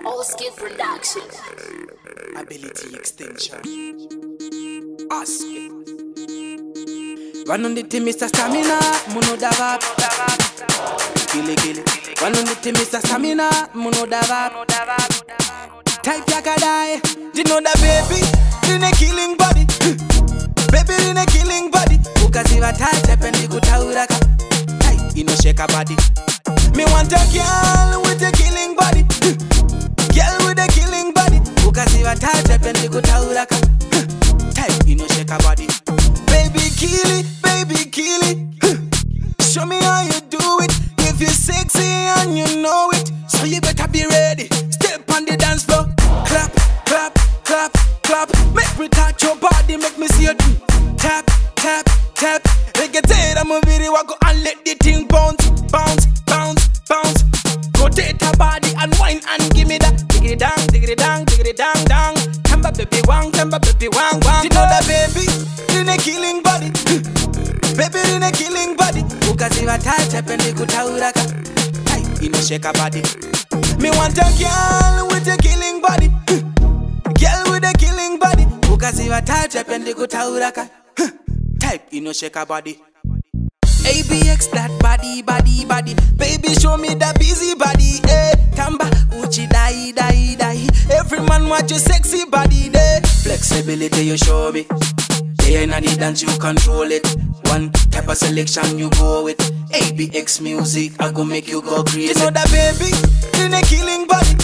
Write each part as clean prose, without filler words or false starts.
Oskid production. Ability extension. Oskid. One on the team, Mr. Stamina, Muno Dava. Kill. One on the team, Mr. Stamina, Muno Dava. Type Yakadai. You know that baby in a killing body. Baby in a killing body. Ukasiva type and you could tauraka. Type you know shake a body. Me want a girl with a killing body. Girl with a killing body. Ukasiva type and you could tauraka. Type you know shake a body. Baby kill it, baby kill it. Show me how you do it. If you're sexy and you know it, so you better be ready. Step on the dance floor. Clap, clap, clap, clap. Make me touch your body, make me see you do. Tap, tap, tap. Reggaeton, I'm a video, I go and let the thing bounce, bounce, bounce, bounce. Rotate her body and wine and give me that. Dig it down, dig it down, dig it down, down. Tamba baby wang, tamba baby wang, wang. You know that baby in a killing body. Baby in a killing body. Ukasiva touch up and you tauraka. Type you know shake a body. Me want a girl with a killing body. Girl with a killing body. Ukasiva touch up and you tauraka. Type you know shake a body. ABX that body, body, body. Baby show me that busy body. Eh. Tamba uchi dai, dai, dai. Every man want your sexy body. Eh. Flexibility you show me. Day in the dance you control it. One type of selection you go with. ABX music I go make you go crazy. You know that baby in a killing body.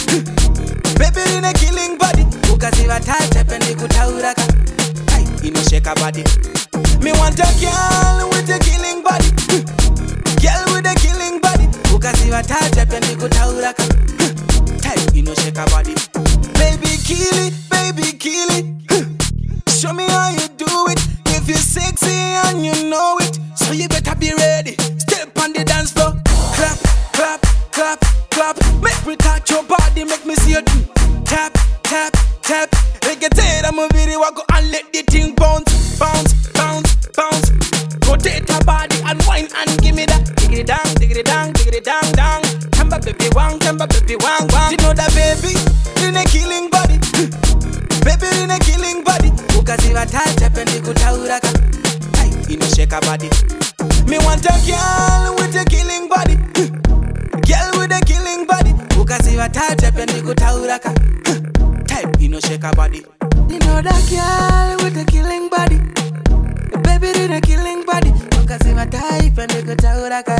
Baby in a killing body. Ukasiva type and you tauraka. Type you know shake a body. Me want a girl with a killing body. Girl with a killing body. Ukasiva type and you tauraka. Type you know shake a body. Baby kill it, baby kill it. Show me how you do it. If you're sexy and you know it, so you better be ready. Step on the dance floor. Clap, clap, clap, clap. Make me touch your body, make me see you do. Tap, tap, tap. Reggaeton, I'm a video, I go and let the thing bounce, bounce, bounce, bounce. Rotate her body and wine and give me that. Dig it down, dig it down, dig it down, down. Tamba baby wang, wang. You know that baby in a killing body. Baby in a killing body. Ukasiva touch up and you tauraka. Type you know shake a body. Me want a girl with a killing body. Girl with a killing body. Ukasiva touch up and you tauraka. Type you know shake a body. You know that girl with a killing body. Baby in a killing body. Ukasiva type and you tauraka.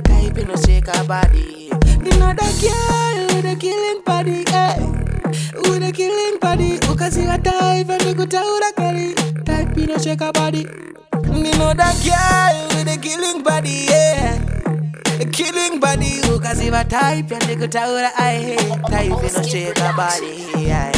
Type you know shake a body. You know that girl with a killing body. With a killing body, ukasiva type and you tauraka. Type you know shake a body. You know that girl with a killing body, yeah. A killing body, ukasiva type and you tauraka. Type you know shake a body, yeah.